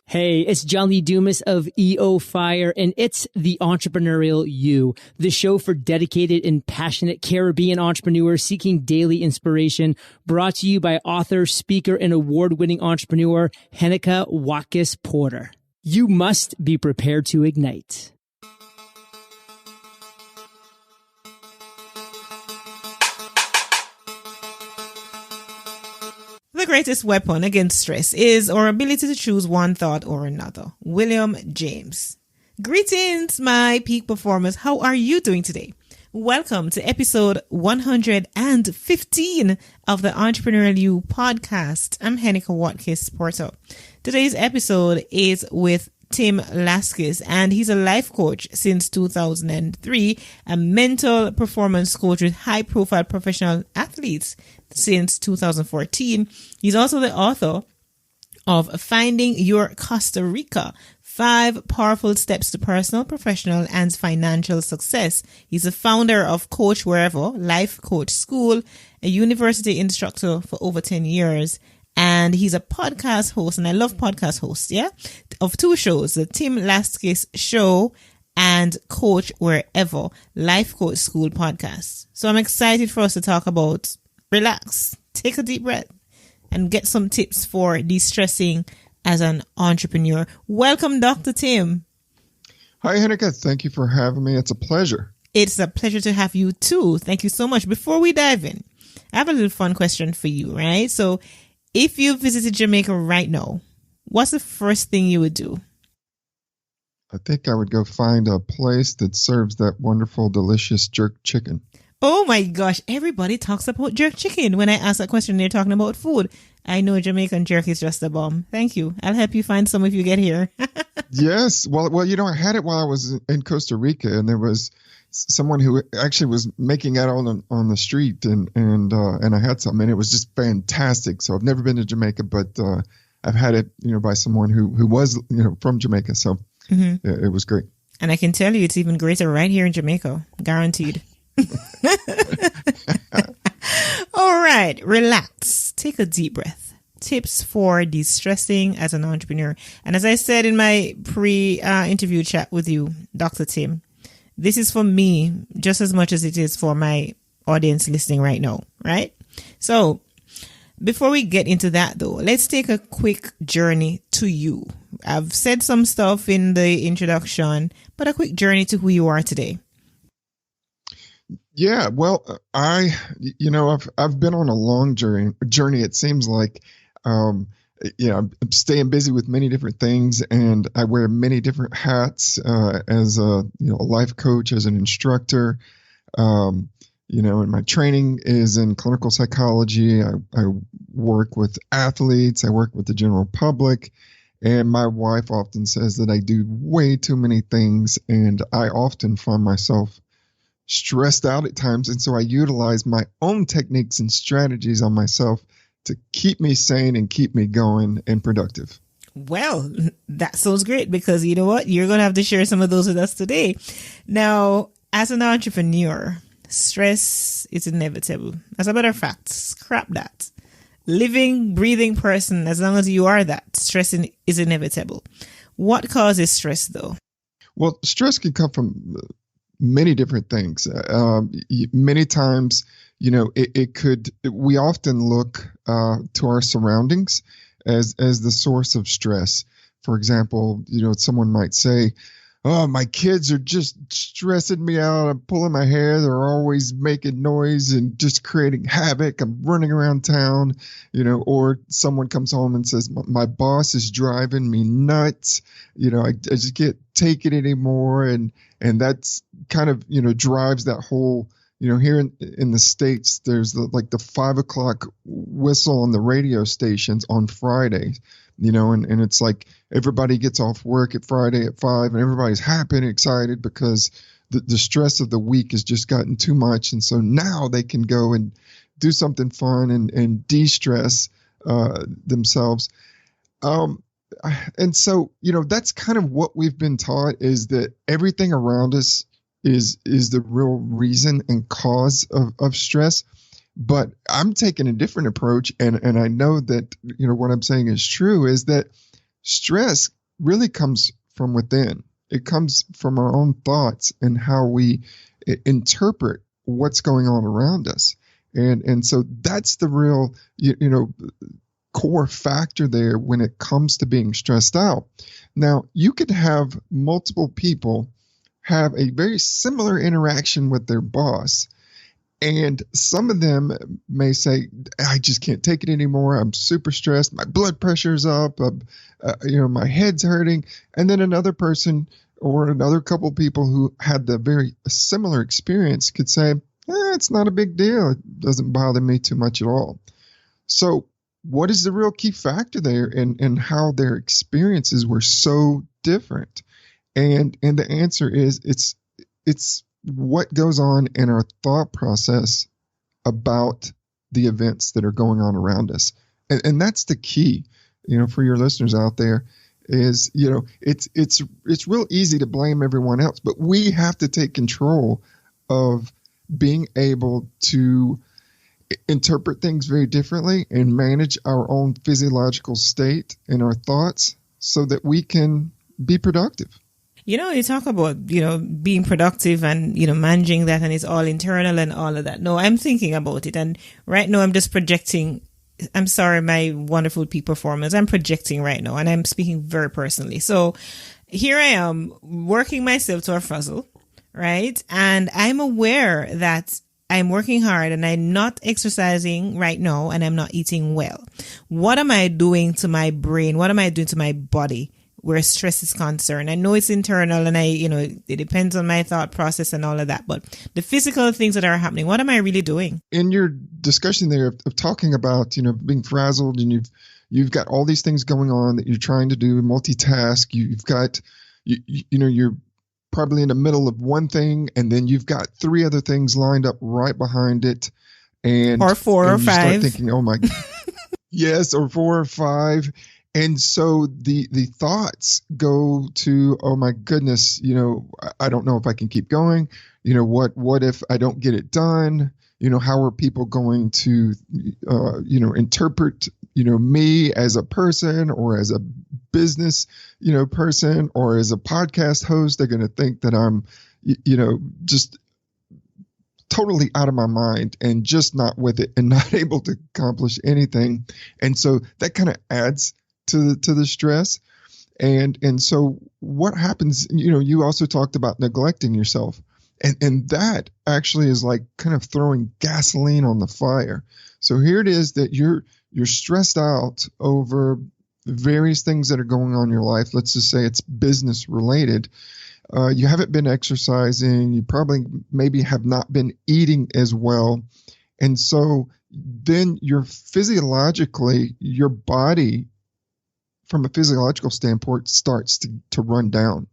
Hey, it's John Lee Dumas of EO Fire, and it's The Entrepreneurial You, the show for dedicated and passionate Caribbean entrepreneurs seeking daily inspiration, brought to you by author, speaker, and award-winning entrepreneur Heneka Watkis-Porter. You must be prepared to ignite. The greatest weapon against stress is our ability to choose one thought or another. William James. Greetings, my peak performers. How are you doing today? Welcome to episode 115 of the Entrepreneurial You podcast. I'm Heneka Watkis-Porter. Today's episode is with Tim Laskis, and he's a life coach since 2003, a mental performance coach with high-profile professional athletes since 2014. He's also the author of Finding Your Costa Rica, 5 Powerful Steps to Personal, Professional, and Financial Success. He's the founder of Coach Wherever, Life Coach School, a university instructor for over 10 years. And he's a podcast host, and I love podcast hosts, of 2 shows, the Tim Laskis Show and Coach Wherever, Life Coach School podcast. So I'm excited for us to talk about relax, take a deep breath, and get some tips for de-stressing as an entrepreneur. Welcome, Dr. Tim. Hi, Heneka. Thank you for having me. It's a pleasure. It's a pleasure to have you too. Thank you so much. Before we dive in, I have a little fun question for you, right? So if you visited Jamaica right now, what's the first thing you would do? I think I would go find a place that serves that wonderful, delicious jerk chicken. Oh my gosh, everybody talks about jerk chicken. When I ask that question, they're talking about food. I know Jamaican jerk is just a bomb. Thank you. I'll help you find some if you get here. Yes. Well, I had it while I was in Costa Rica, and there was someone who actually was making it on the street, and I had some, and it was just fantastic. So I've never been to Jamaica, but I've had it, by someone who was, from Jamaica. So it was great. And I can tell you, it's even greater right here in Jamaica, guaranteed. All right, relax, take a deep breath. Tips for de-stressing as an entrepreneur. And as I said in my pre-interview chat with you, Dr. Tim, this is for me just as much as it is for my audience listening right now, right? So before we get into that though, let's take a quick journey to you. I've said some stuff in the introduction, but a quick journey to who you are today. Yeah, well, I've been on a long journey. It seems like, I'm staying busy with many different things, and I wear many different hats as a life coach, as an instructor. And my training is in clinical psychology. I work with athletes. I work with the general public. And my wife often says that I do way too many things, and I often find myself stressed out at times. And so I utilize my own techniques and strategies on myself to keep me sane and keep me going and productive. Well, that sounds great, because you know what? You're going to have to share some of those with us today. Now, as an entrepreneur, stress is inevitable. As a matter of fact, scrap that. Living, breathing person, as long as you are that, stress is inevitable. What causes stress though? Well, stress can come from many different things. Many times, we often look to our surroundings as the source of stress. For example, someone might say, "Oh, my kids are just stressing me out. I'm pulling my hair. They're always making noise and just creating havoc. I'm running around town," or someone comes home and says, "My boss is driving me nuts. I just can't take it anymore." And that's kind of, drives that whole, here in the States, there's the 5:00 whistle on the radio stations on Fridays, and it's like everybody gets off work at Friday at 5 and everybody's happy and excited because the stress of the week has just gotten too much. And so now they can go and do something fun and de-stress themselves. And so, that's kind of what we've been taught, is that everything around us is the real reason and cause of stress. But I'm taking a different approach. And I know that, what I'm saying is true, is that stress really comes from within. It comes from our own thoughts and how we interpret what's going on around us. And so that's the real, core factor there when it comes to being stressed out. Now, you could have multiple people have a very similar interaction with their boss. And some of them may say, I just can't take it anymore. I'm super stressed. My blood pressure's up. My head's hurting. And then another person or another couple people who had the very similar experience could say, it's not a big deal. It doesn't bother me too much at all. So what is the real key factor there in how their experiences were so different? And the answer is it's what goes on in our thought process about the events that are going on around us. And that's the key, for your listeners out there is, it's real easy to blame everyone else, but we have to take control of being able to interpret things very differently and manage our own physiological state and our thoughts so that we can be productive. You talk about, being productive and, managing that, and it's all internal and all of that. No, I'm thinking about it. And right now I'm just projecting. I'm sorry, my wonderful peak performance. I'm projecting right now, and I'm speaking very personally. So here I am working myself to a frazzle, right? And I'm aware that I'm working hard and I'm not exercising right now and I'm not eating well. What am I doing to my brain? What am I doing to my body where stress is concerned? I know it's internal and it depends on my thought process and all of that, but the physical things that are happening, what am I really doing? In your discussion there of talking about, being frazzled and you've got all these things going on that you're trying to do, multitask, you've got, you're probably in the middle of one thing and then you've got three other things lined up right behind it. Or four or five. Start thinking, oh my, yes, or 4 or 5. And so the thoughts go to, oh my goodness, I don't know if I can keep going. What if I don't get it done? How are people going to, interpret, me as a person or as a business, person or as a podcast host? They're going to think that I'm, just totally out of my mind and just not with it and not able to accomplish anything. And so that kind of adds to the stress. And so what happens, you also talked about neglecting yourself. And that actually is like kind of throwing gasoline on the fire. So here it is that you're stressed out over various things that are going on in your life. Let's just say it's business related. You haven't been exercising. You probably maybe have not been eating as well. And so then your body from a physiological standpoint starts to run down.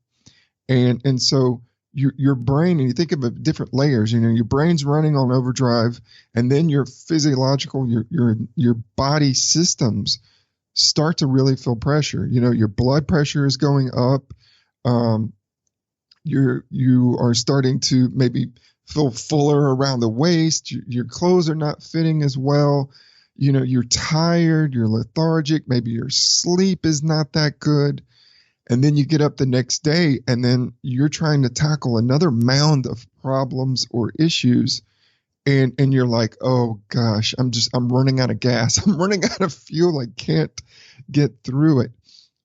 And so your brain, and you think of it different layers, your brain's running on overdrive, and then your physiological, your body systems start to really feel pressure. Your blood pressure is going up. You are starting to maybe feel fuller around the waist. Your clothes are not fitting as well. You're tired, you're lethargic, maybe your sleep is not that good. And then you get up the next day and then you're trying to tackle another mound of problems or issues. And you're like, oh gosh, I'm running out of gas. I'm running out of fuel. I can't get through it.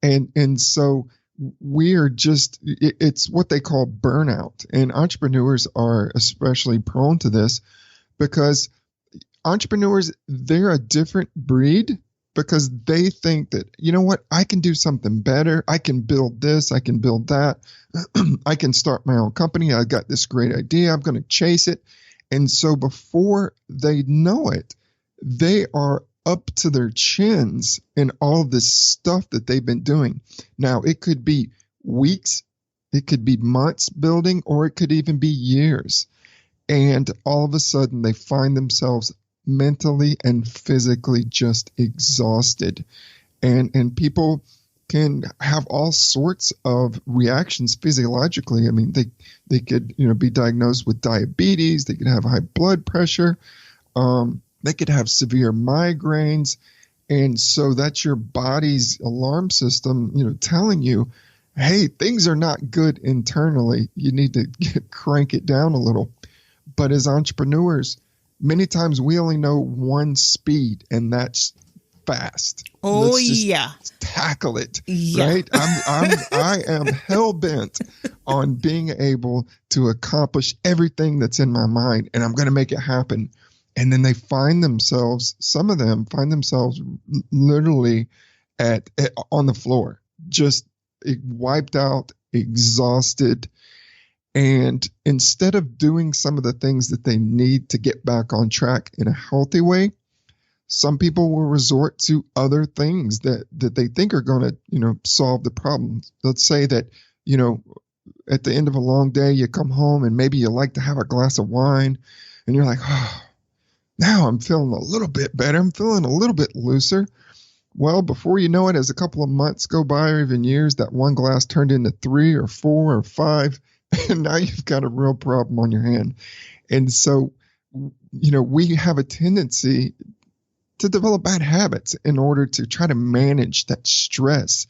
And so we are it's what they call burnout. And entrepreneurs are especially prone to this because entrepreneurs, they're a different breed because they think that, I can do something better. I can build this. I can build that. I can start my own company. I got this great idea. I'm going to chase it. And so before they know it, they are up to their chins in all this stuff that they've been doing. Now, it could be weeks, it could be months building, or it could even be years. And all of a sudden, they find themselves mentally and physically just exhausted. And people can have all sorts of reactions physiologically. I mean, they could, be diagnosed with diabetes. They could have high blood pressure. They could have severe migraines. And so that's your body's alarm system, telling you, hey, things are not good internally. You need to crank it down a little. But as entrepreneurs, many times we only know one speed, and that's fast. Oh, Let's just yeah. tackle it. Yeah. Right? I am hell bent on being able to accomplish everything that's in my mind, and I'm going to make it happen. And then some of them find themselves literally on the floor, just wiped out, exhausted. And instead of doing some of the things that they need to get back on track in a healthy way, some people will resort to other things that they think are going to, solve the problem. Let's say that, at the end of a long day, you come home and maybe you like to have a glass of wine and you're like, oh, now I'm feeling a little bit better. I'm feeling a little bit looser. Well, before you know it, as a couple of months go by or even years, that one glass turned into 3 or 4 or 5. And now you've got a real problem on your hand. And so, we have a tendency to develop bad habits in order to try to manage that stress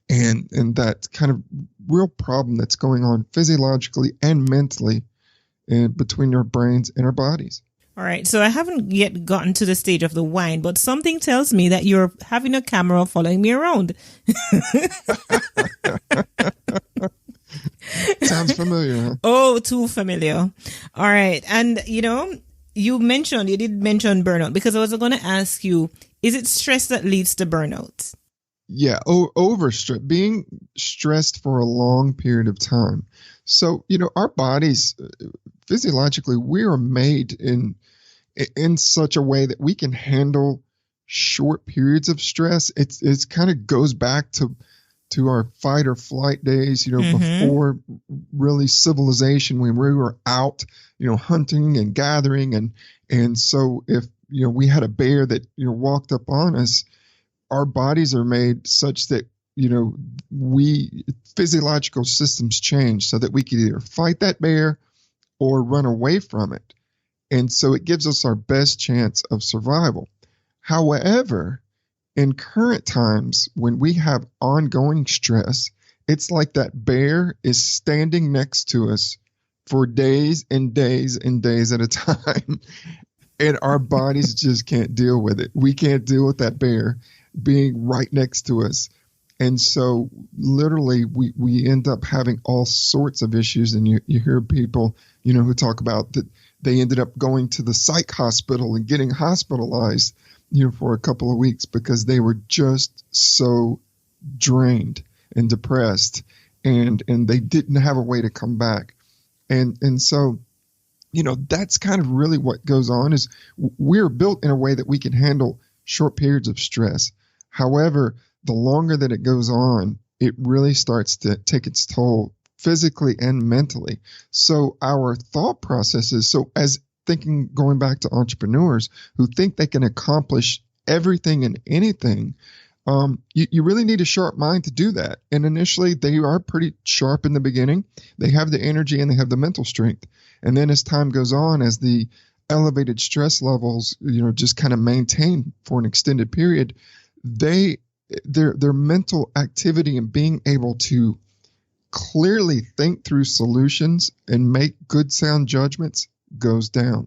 and that kind of real problem that's going on physiologically and mentally between our brains and our bodies. All right. So I haven't yet gotten to the stage of the wine, but something tells me that you're having a camera following me around. Sounds familiar, huh? Oh, too familiar. All right. And, you did mention burnout, because I was going to ask you, is it stress that leads to burnout? Yeah. Overstress, being stressed for a long period of time. So, our bodies, physiologically, we are made in such a way that we can handle short periods of stress. It's kind of goes back to our fight or flight days, before really civilization, when we were out, hunting and gathering. And so if, we had a bear that, walked up on us, our bodies are made such that, physiological systems change so that we could either fight that bear or run away from it. And so it gives us our best chance of survival. However, in current times, when we have ongoing stress, it's like that bear is standing next to us for days and days and days at a time. And our bodies just can't deal with it. We can't deal with that bear being right next to us. And so literally we end up having all sorts of issues. And you hear people, who talk about that they ended up going to the psych hospital and getting hospitalized, for a couple of weeks because they were just so drained and depressed and they didn't have a way to come back. And so, that's kind of really what goes on is we're built in a way that we can handle short periods of stress. However, the longer that it goes on, it really starts to take its toll physically and mentally. So our thought processes, going back to entrepreneurs who think they can accomplish everything and anything, you really need a sharp mind to do that. And initially, they are pretty sharp in the beginning. They have the energy and they have the mental strength. And then as time goes on, as the elevated stress levels, just kind of maintain for an extended period, their mental activity and being able to clearly think through solutions and make good sound judgments goes down.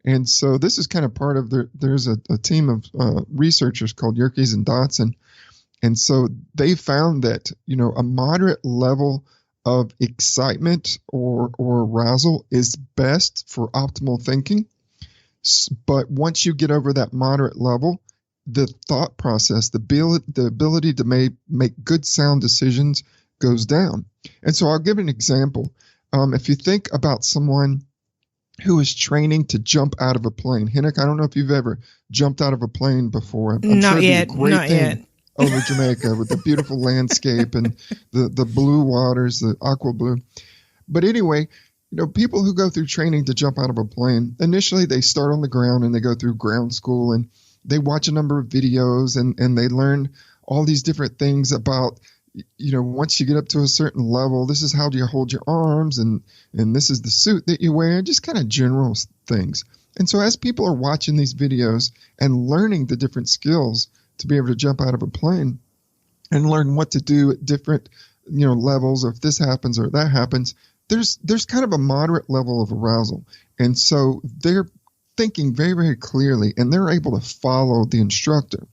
And so this is kind of part of there's a team of researchers called Yerkes and Dotson. And so they found that, a moderate level of excitement or arousal is best for optimal thinking. But once you get over that moderate level, the thought process, the ability to make good sound decisions goes down. And so I'll give an example. If you think about someone who is training to jump out of a plane. Heneka, I don't know if you've ever jumped out of a plane before. I'm not sure yet. Not yet. Over Jamaica with the beautiful landscape and the blue waters, the aqua blue. But anyway, people who go through training to jump out of a plane, initially they start on the ground and they go through ground school and they watch a number of videos and they learn all these different things about, once you get up to a certain level, this is how do you hold your arms and this is the suit that you wear, just kind of general things. And so as people are watching these videos and learning the different skills, to be able to jump out of a plane and learn what to do at different, levels. Or if this happens or that happens, there's kind of a moderate level of arousal. And so they're thinking very, very clearly, and they're able to follow the instructor.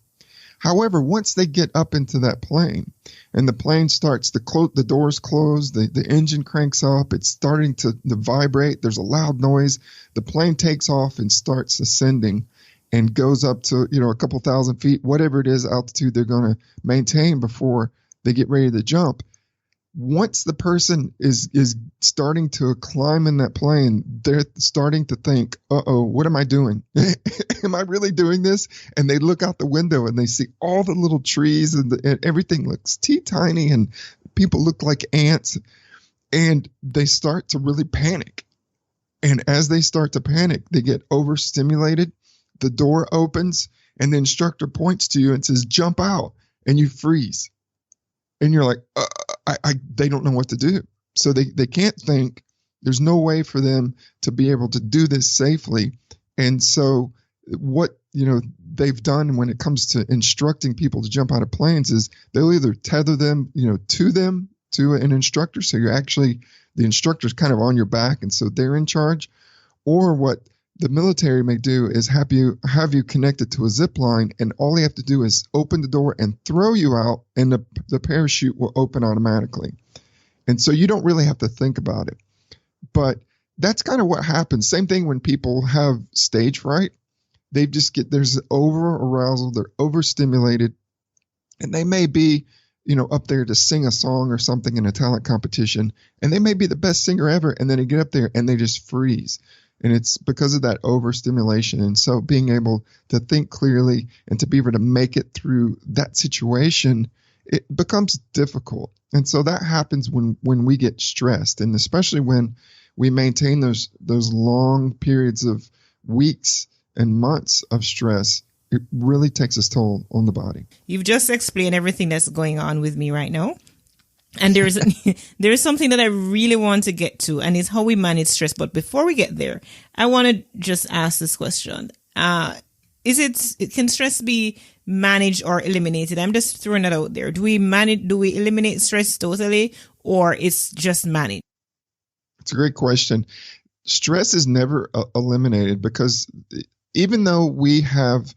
However, once they get up into that plane and the plane starts to the doors close, the engine cranks up, it's starting to vibrate, there's a loud noise, the plane takes off and starts ascending and goes up to, a couple thousand feet, whatever it is altitude they're going to maintain before they get ready to jump. Once the person is starting to climb in that plane, they're starting to think, what am I doing? Am I really doing this? And they look out the window and they see all the little trees and everything looks teeny-tiny and people look like ants. And they start to really panic. And as they start to panic, they get overstimulated. The door opens and the instructor points to you and says, jump out, and you freeze. And you're like, they don't know what to do. So they can't think. There's no way for them to be able to do this safely. And so what, they've done when it comes to instructing people to jump out of planes is they'll either tether them, to an instructor. So the instructor's kind of on your back. And so they're in charge. Or what the military may do is have you connected to a zip line, and all you have to do is open the door and throw you out, and the parachute will open automatically. And so you don't really have to think about it. But that's kind of what happens. Same thing when people have stage fright. They just there's over arousal, they're overstimulated, and they may be, up there to sing a song or something in a talent competition, and they may be the best singer ever, and then they get up there and they just freeze. And it's because of that overstimulation. And so being able to think clearly and to be able to make it through that situation, it becomes difficult. And so that happens when we get stressed, and especially when we maintain those long periods of weeks and months of stress, it really takes its toll on the body. You've just explained everything that's going on with me right now. And there's something that I really want to get to, and it's how we manage stress. But before we get there, I want to just ask this question. Can stress be managed or eliminated? I'm just throwing that out there. Do we eliminate stress totally, or it's just managed? It's a great question. Stress is never eliminated, because even though we have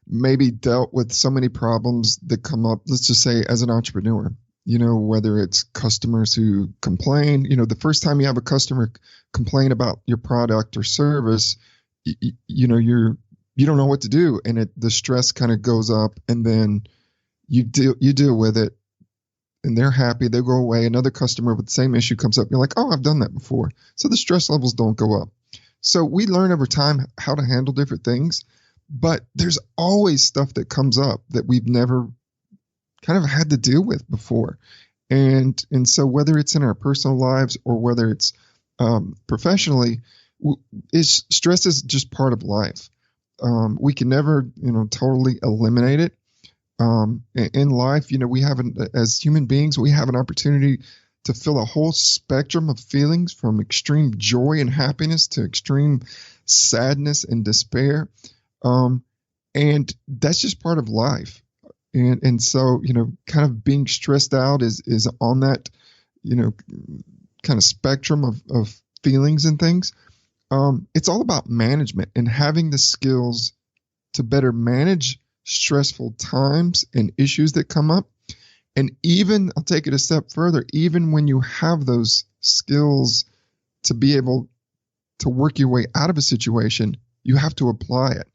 maybe dealt with so many problems that come up, let's just say as an entrepreneur, whether it's customers who complain, the first time you have a customer complain about your product or service, you don't know what to do. And the stress kind of goes up, and then you deal with it, and they're happy. They go away. Another customer with the same issue comes up. You're like, oh, I've done that before. So the stress levels don't go up. So we learn over time how to handle different things, but there's always stuff that comes up that we've never kind of had to deal with before. And so whether it's in our personal lives or whether it's professionally, stress is just part of life. We can never, totally eliminate it. In life, as human beings, we have an opportunity to feel a whole spectrum of feelings, from extreme joy and happiness to extreme sadness and despair. And that's just part of life. And so, kind of being stressed out is on that, kind of spectrum of feelings and things. It's all about management and having the skills to better manage stressful times and issues that come up. And even, I'll take it a step further, even when you have those skills to be able to work your way out of a situation, you have to apply it.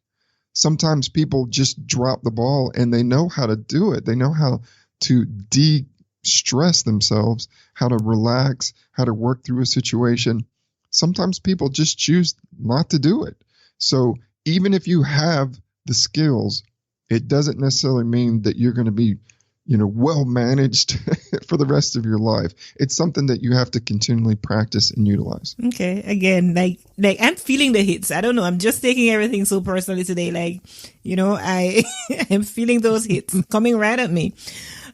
Sometimes people just drop the ball, and they know how to do it. They know how to de-stress themselves, how to relax, how to work through a situation. Sometimes people just choose not to do it. So even if you have the skills, it doesn't necessarily mean that you're going to be, well managed for the rest of your life. It's something that you have to continually practice and utilize. Okay. Again, like I'm feeling the hits. I don't know. I'm just taking everything so personally today. I am feeling those hits coming right at me.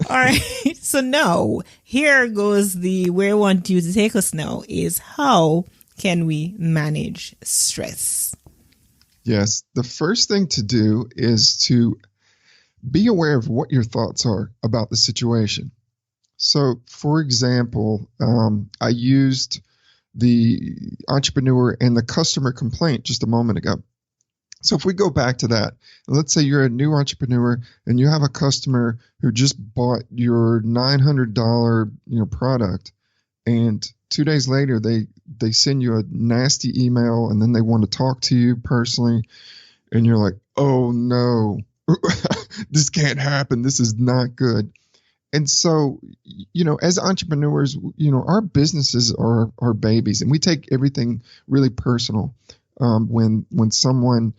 All right. So now here goes where I want you to take us now is how can we manage stress? Yes. The first thing to do is to be aware of what your thoughts are about the situation. So, for example, I used the entrepreneur and the customer complaint just a moment ago. So if we go back to that, let's say you're a new entrepreneur and you have a customer who just bought your $900 product, and 2 days later they send you a nasty email and then they want to talk to you personally, and you're like, oh no, this can't happen. This is not good. And so, as entrepreneurs, our businesses are our babies, and we take everything really personal when someone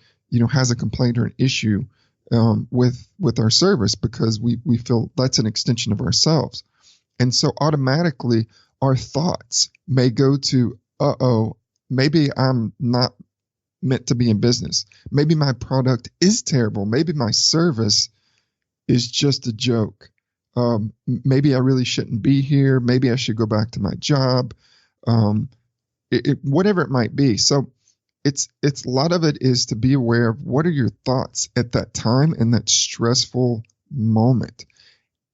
has a complaint or an issue with our service, because we feel that's an extension of ourselves. And so automatically our thoughts may go to, maybe I'm not meant to be in business. Maybe my product is terrible. Maybe my service is just a joke. Maybe I really shouldn't be here. Maybe I should go back to my job. Whatever it might be. So it's a lot of it is to be aware of what are your thoughts at that time in that stressful moment.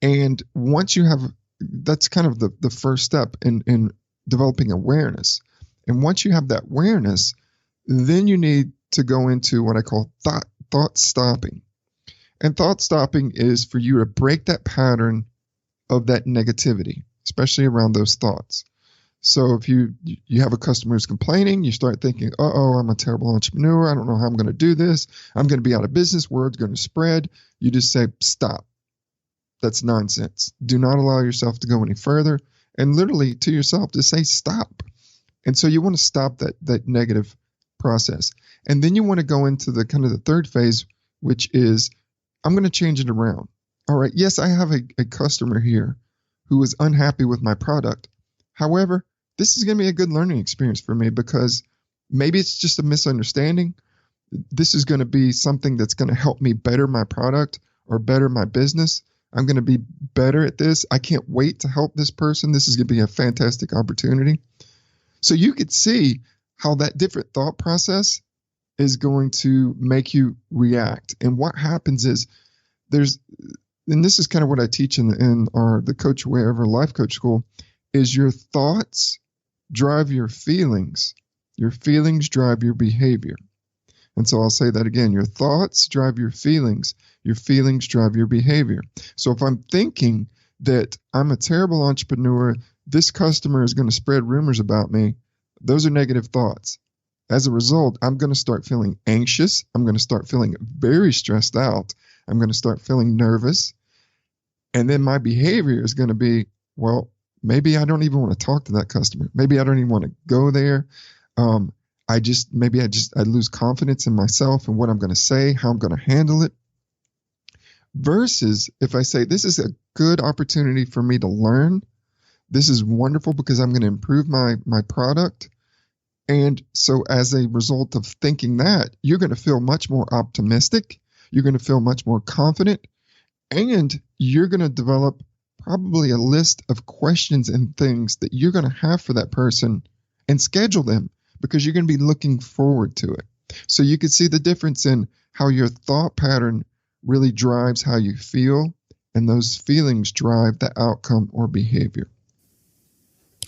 And once you have, that's kind of the first step in developing awareness. And once you have that awareness, then you need to go into what I call thought stopping. And thought stopping is for you to break that pattern of that negativity, especially around those thoughts. So if you have a customer who's complaining, you start thinking, I'm a terrible entrepreneur. I don't know how I'm going to do this. I'm going to be out of business. Word's going to spread. You just say, stop. That's nonsense. Do not allow yourself to go any further. And literally to yourself, just say stop. And so you want to stop that negative process. And then you want to go into the kind of the third phase, which is, I'm going to change it around. All right. Yes, I have a customer here who is unhappy with my product. However, this is going to be a good learning experience for me, because maybe it's just a misunderstanding. This is going to be something that's going to help me better my product or better my business. I'm going to be better at this. I can't wait to help this person. This is going to be a fantastic opportunity. So you could see how that different thought process is going to make you react. And what happens is and this is kind of what I teach in the Coach Wherever Life Coach School, is your thoughts drive your feelings drive your behavior. And so I'll say that again, your thoughts drive your feelings drive your behavior. So if I'm thinking that I'm a terrible entrepreneur, this customer is going to spread rumors about me, those are negative thoughts. As a result, I'm going to start feeling anxious. I'm going to start feeling very stressed out. I'm going to start feeling nervous. And then my behavior is going to be, well, maybe I don't even want to talk to that customer. Maybe I don't even want to go there. I lose confidence in myself and what I'm going to say, how I'm going to handle it. Versus if I say, this is a good opportunity for me to learn. This is wonderful because I'm going to improve my product. And so as a result of thinking that, you're going to feel much more optimistic. You're going to feel much more confident. And you're going to develop probably a list of questions and things that you're going to have for that person and schedule them, because you're going to be looking forward to it. So you can see the difference in how your thought pattern really drives how you feel, and those feelings drive the outcome or behavior.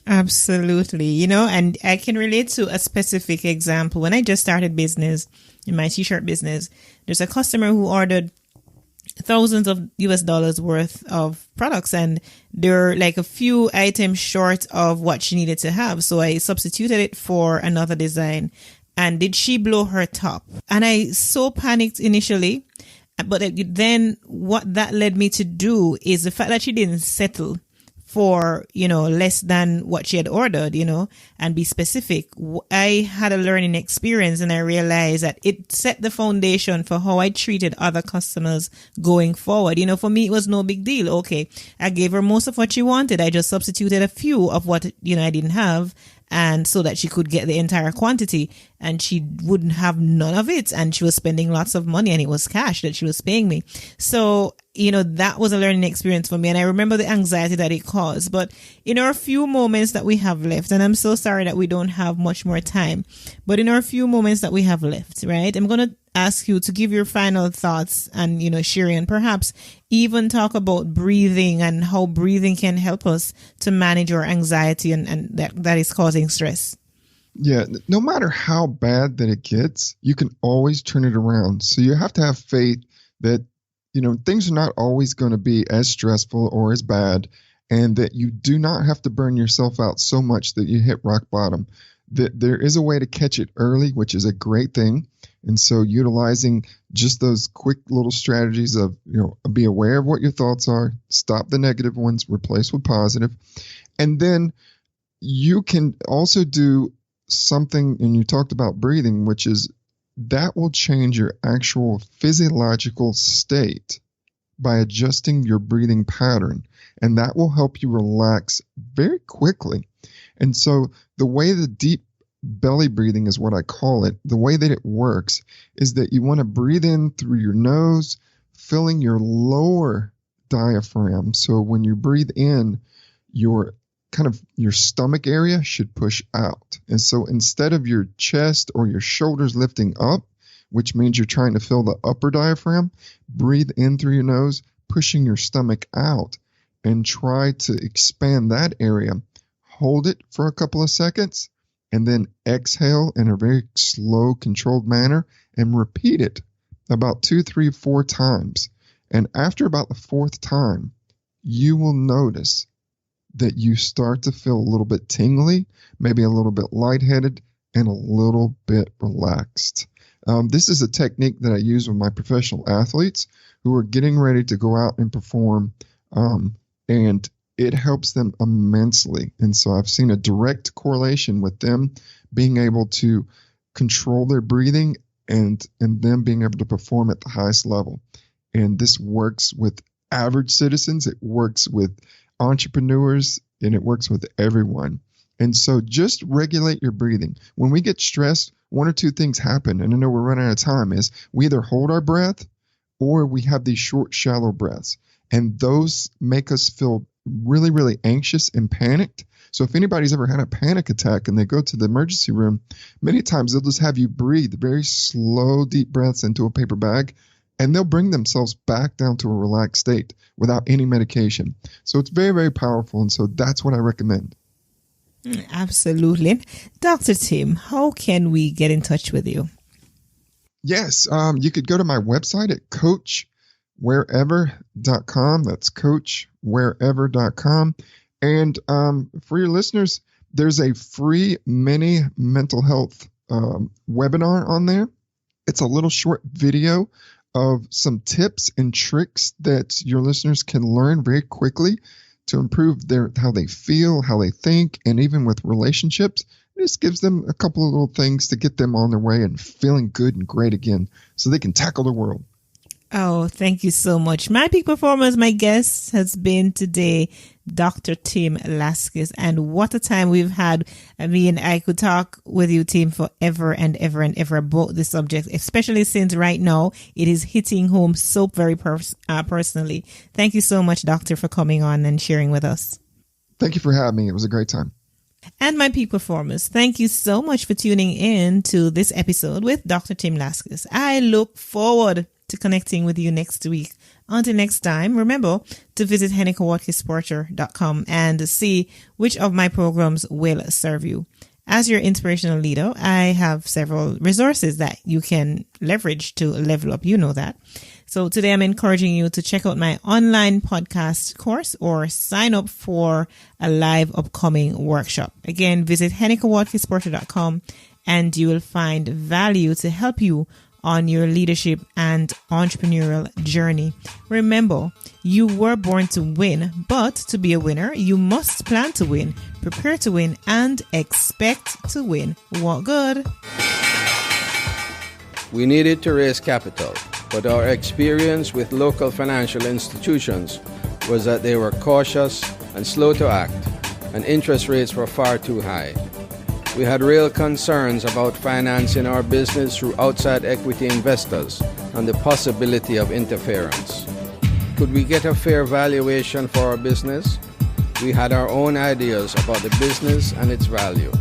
Absolutely. And I can relate to a specific example. When I just started business, in my t-shirt business, there's a customer who ordered thousands of US dollars worth of products, and they're like a few items short of what she needed to have. So I substituted it for another design. And did she blow her top? And I so panicked initially. But then what that led me to do is the fact that she didn't settle for, less than what she had ordered, and be specific. I had a learning experience, and I realized that it set the foundation for how I treated other customers going forward. For me, it was no big deal. Okay, I gave her most of what she wanted. I just substituted a few of what, I didn't have, and so that she could get the entire quantity, and she wouldn't have none of it. And she was spending lots of money, and it was cash that she was paying me. So that was a learning experience for me. And I remember the anxiety that it caused. But in our few moments that we have left, and I'm so sorry that we don't have much more time, but in our few moments that we have left, right, I'm going to ask you to give your final thoughts and, sharing, and perhaps even talk about breathing and how breathing can help us to manage our anxiety and that is causing stress. Yeah, no matter how bad that it gets, you can always turn it around. So you have to have faith that things are not always going to be as stressful or as bad, and that you do not have to burn yourself out so much that you hit rock bottom. That there is a way to catch it early, which is a great thing. And so utilizing just those quick little strategies of, be aware of what your thoughts are, stop the negative ones, replace with positive. And then you can also do something, and you talked about breathing, which is that will change your actual physiological state by adjusting your breathing pattern. And that will help you relax very quickly. And so the way the deep belly breathing is what I call it, the way that it works is that you want to breathe in through your nose, filling your lower diaphragm. So when you breathe in, your stomach area should push out. And so instead of your chest or your shoulders lifting up, which means you're trying to fill the upper diaphragm, breathe in through your nose, pushing your stomach out, and try to expand that area. Hold it for a couple of seconds, and then exhale in a very slow, controlled manner, and repeat it about 2, 3, 4 times. And after about the 4th time, you will notice that you start to feel a little bit tingly, maybe a little bit lightheaded, and a little bit relaxed. This is a technique that I use with my professional athletes who are getting ready to go out and perform, and it helps them immensely. And so I've seen a direct correlation with them being able to control their breathing and them being able to perform at the highest level. And this works with average citizens. It works with entrepreneurs, and it works with everyone. And so just regulate your breathing. When we get stressed, 1 or 2 things happen, and I know we're running out of time, is we either hold our breath or we have these short, shallow breaths. And those make us feel really, really anxious and panicked. So if anybody's ever had a panic attack and they go to the emergency room, many times they'll just have you breathe very slow, deep breaths into a paper bag, and they'll bring themselves back down to a relaxed state without any medication. So it's very, very powerful. And so that's what I recommend. Absolutely. Dr. Tim, how can we get in touch with you? Yes, you could go to my website at coachwherever.com. That's coachwherever.com. And for your listeners, there's a free mini mental health webinar on there. It's a little short video of some tips and tricks that your listeners can learn very quickly to improve how they feel, how they think, and even with relationships. This gives them a couple of little things to get them on their way and feeling good and great again so they can tackle the world. Oh, thank you so much. My peak performance, my guest has been today, Dr. Tim Laskis. And what a time we've had. I mean, I could talk with you, Tim, forever and ever and ever about this subject, especially since right now it is hitting home so very personally. Thank you so much, Doctor, for coming on and sharing with us. Thank you for having me. It was a great time. And my peak performers, thank you so much for tuning in to this episode with Dr. Tim Laskis. I look forward to connecting with you next week. Until next time, remember to visit HenekaWatkis-Porter.com and see which of my programs will serve you. As your inspirational leader, I have several resources that you can leverage to level up. You know that. So today I'm encouraging you to check out my online podcast course or sign up for a live upcoming workshop. Again, visit HenekaWatkis-Porter.com and you will find value to help you on your leadership and entrepreneurial journey. Remember, you were born to win, but to be a winner, you must plan to win, prepare to win, and expect to win. What good? We needed to raise capital, but our experience with local financial institutions was that they were cautious and slow to act, and interest rates were far too high. We had real concerns about financing our business through outside equity investors and the possibility of interference. Could we get a fair valuation for our business? We had our own ideas about the business and its value.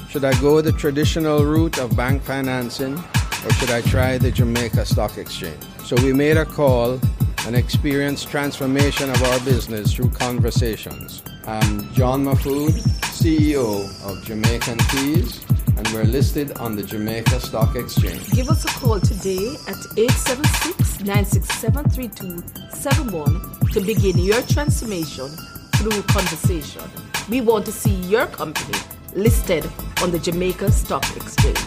Should I go the traditional route of bank financing, or should I try the Jamaica Stock Exchange? So we made a call and experienced transformation of our business through conversations. I'm John Mahfood, CEO of Jamaican Teas, and we're listed on the Jamaica Stock Exchange. Give us a call today at 876-967-3271 to begin your transformation through conversation. We want to see your company listed on the Jamaica Stock Exchange.